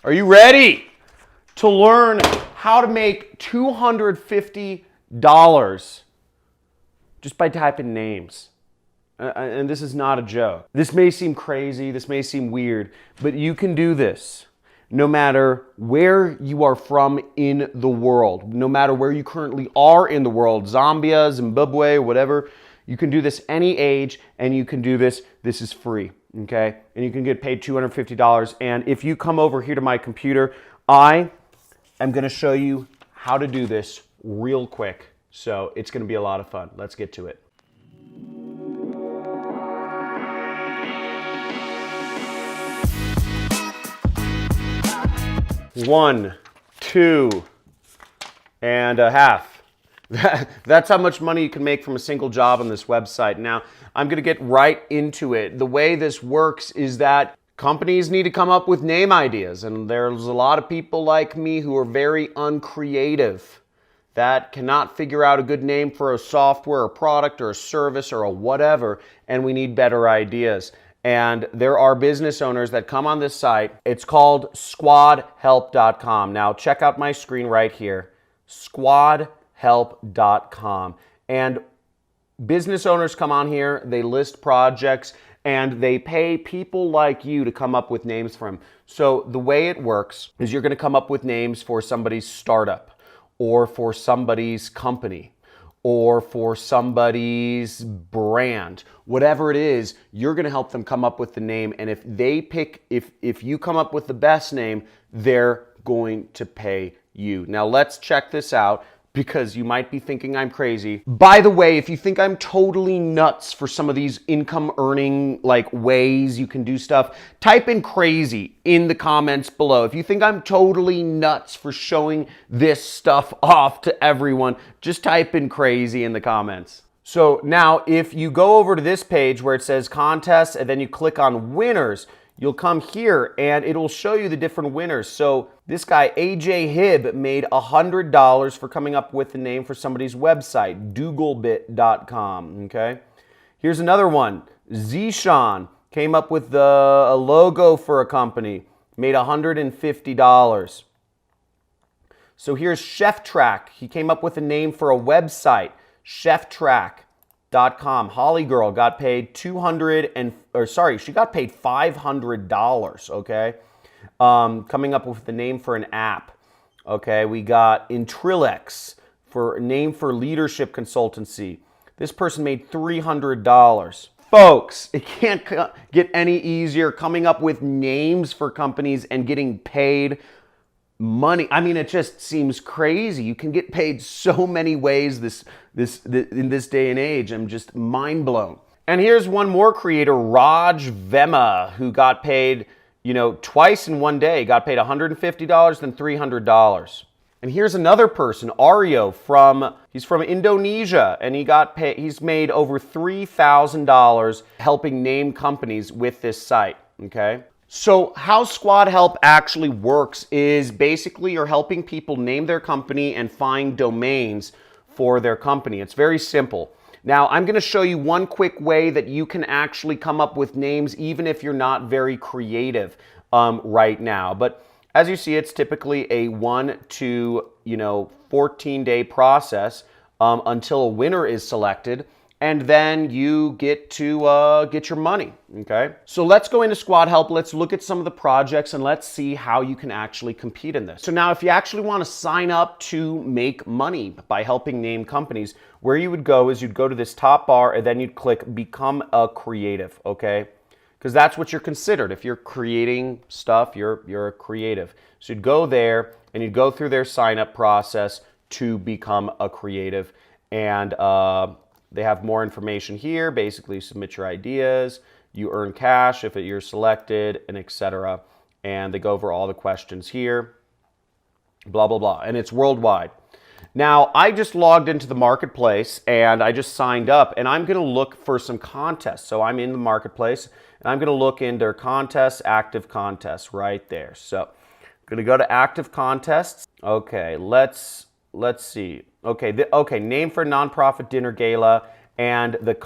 Are you ready to learn how to make $250 just by typing names? And this is not a joke. This may seem crazy, this may seem weird, but you can do this no matter where you are from in the world, no matter where you currently are in the world, Zambia, Zimbabwe, or whatever. You can do this any age, and you can do this. This is free, okay? And you can get paid $250. And if you come over here to my computer, I am gonna show you how to do this real quick. So it's gonna be a lot of fun. Let's get to it. One, two, and a half. That's how much money you can make from a single job on this website. Now, I'm going to get right into it. The way this works is that companies need to come up with name ideas, and there's a lot of people like me who are very uncreative that cannot figure out a good name for a software, a product, or a service, or a whatever, and we need better ideas. And there are business owners that come on this site. It's called squadhelp.com. Now check out my screen right here, squadhelp.com. And business owners come on here, they list projects, and they pay people like you to come up with names for them. So the way it works is you're gonna come up with names for somebody's startup, or for somebody's company, or for somebody's brand, whatever it is, you're gonna help them come up with the name. And if they pick, if you come up with the best name, they're going to pay you. Now let's check this out, because you might be thinking I'm crazy. By the way, if you think I'm totally nuts for some of these income earning ways you can do stuff, type in crazy in the comments below. If you think I'm totally nuts for showing this stuff off to everyone, just type in crazy in the comments. So now if you go over to this page where it says contests and then you click on winners, you'll come here and it'll show you the different winners. So this guy, AJ Hibb, made $100 for coming up with the name for somebody's website, dougalbit.com, okay? Here's another one. Zishan came up with a logo for a company, made $150. So here's Chef Track. He came up with a name for a website, cheftrack.com. Holly Girl got paid she got paid $500, okay? Coming up with the name for an app, okay? We got Intrillex for a name for leadership consultancy. This person made $300. Folks, it can't get any easier coming up with names for companies and getting paid money. I mean, it just seems crazy. You can get paid so many ways in this day and age. I'm just mind blown. And here's one more creator, Raj Vema, who got paid, twice in one day. Got paid $150, then $300. And here's another person, Aryo, he's from Indonesia, and he's made over $3,000 helping name companies with this site, okay? So how Squad Help actually works is basically you're helping people name their company and find domains for their company. It's very simple. Now, I'm going to show you one quick way that you can actually come up with names even if you're not very creative right now. But as you see, it's typically a 1 to 14-day process until a winner is selected. And then you get to get your money, okay? So let's go into Squad Help. Let's look at some of the projects and let's see how you can actually compete in this. So now if you actually want to sign up to make money by helping name companies, where you would go is you'd go to this top bar and then you'd click Become a Creative, okay? Because that's what you're considered. If you're creating stuff, you're a creative. So you'd go there and you'd go through their sign up process to become a creative. And they have more information here. Basically, submit your ideas. You earn cash if you're selected, and etc. And they go over all the questions here. Blah, blah, blah. And it's worldwide. Now, I just logged into the marketplace and I just signed up, and I'm going to look for some contests. So I'm in the marketplace and I'm going to look in their contests, active contests right there. So I'm going to go to active contests. Okay, let's see. Okay, name for nonprofit dinner gala and the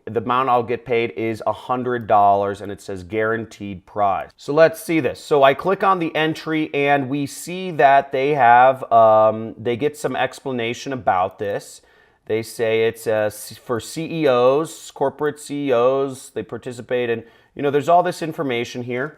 amount I'll get paid is $100, and it says guaranteed prize. So let's see this. So I click on the entry, and we see that they have, they get some explanation about this. They say it's for CEOs, corporate CEOs, they participate in, there's all this information here.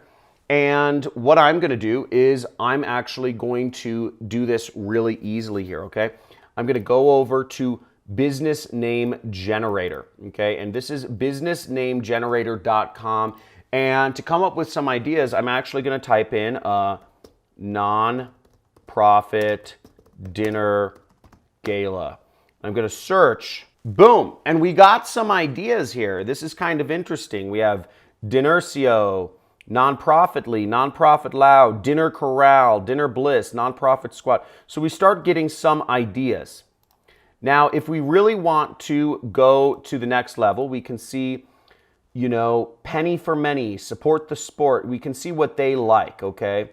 And what I'm gonna do is I'm actually going to do this really easily here, okay? I'm gonna go over to business name generator, okay? And this is businessnamegenerator.com. And to come up with some ideas, I'm actually gonna type in non-profit dinner gala. I'm gonna search, boom, and we got some ideas here. This is kind of interesting. We have Dinercio, Nonprofitly, Nonprofit Loud, Dinner Corral, Dinner Bliss, Nonprofit Squad. So we start getting some ideas. Now, if we really want to go to the next level, we can see, Penny for Many, Support the Sport. We can see what they like, okay?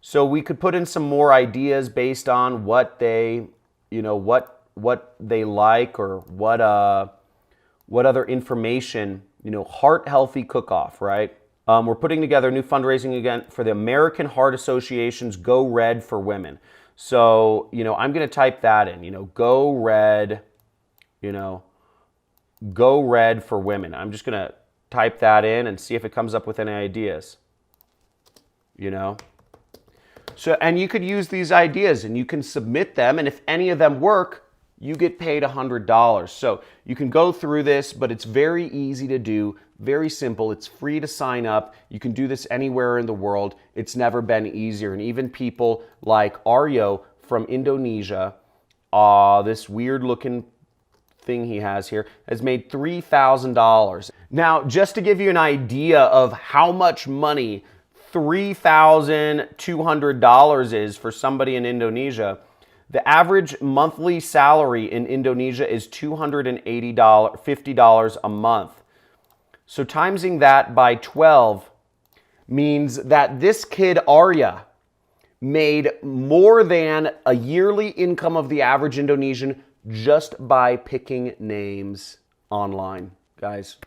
So we could put in some more ideas based on what they, what they like, or what other information, Heart Healthy Cook-Off, right? We're putting together a new fundraising event for the American Heart Association's Go Red for Women. So, I'm going to type that in, Go Red, Go Red for Women. I'm just going to type that in and see if it comes up with any ideas, So, and you could use these ideas and you can submit them, and if any of them work, you get paid $100. So you can go through this, but it's very easy to do, very simple. It's free to sign up. You can do this anywhere in the world. It's never been easier. And even people like Aryo from Indonesia, this weird looking thing he has here, has made $3,000. Now, just to give you an idea of how much money $3,200 is for somebody in Indonesia, the average monthly salary in Indonesia is $250 a month. So timesing that by 12 means that this kid, Arya, made more than a yearly income of the average Indonesian just by picking names online. Guys,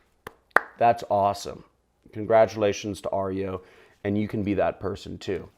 that's awesome. Congratulations to Aryo, and you can be that person too.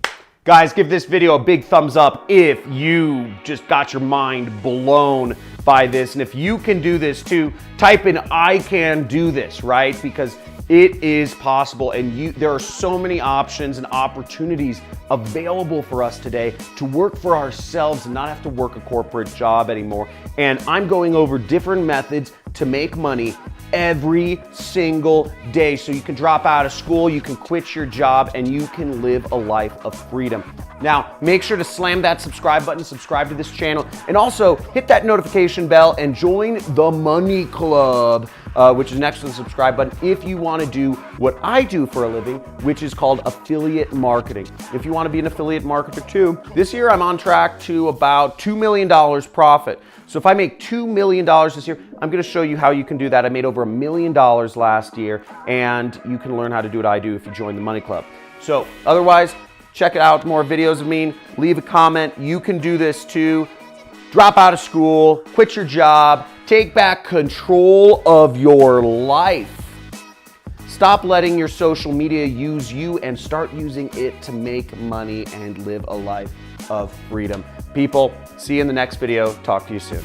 Guys, give this video a big thumbs up if you just got your mind blown by this. And if you can do this too, type in I can do this, right? Because it is possible, and there are so many options and opportunities available for us today to work for ourselves and not have to work a corporate job anymore. And I'm going over different methods to make money every single day. So you can drop out of school, you can quit your job, and you can live a life of freedom. Now, make sure to slam that subscribe button, subscribe to this channel, and also hit that notification bell and join the Money Club, which is next to the subscribe button, if you want to do what I do for a living, which is called affiliate marketing. If you want to be an affiliate marketer too, this year I'm on track to about $2 million profit. So if I make $2 million this year, I'm going to show you how you can do that. I made over $1 million last year, and you can learn how to do what I do if you join the Money Club. So otherwise, check out more videos of me. Leave a comment. You can do this too. Drop out of school, quit your job, take back control of your life. Stop letting your social media use you and start using it to make money and live a life of freedom. People, see you in the next video. Talk to you soon.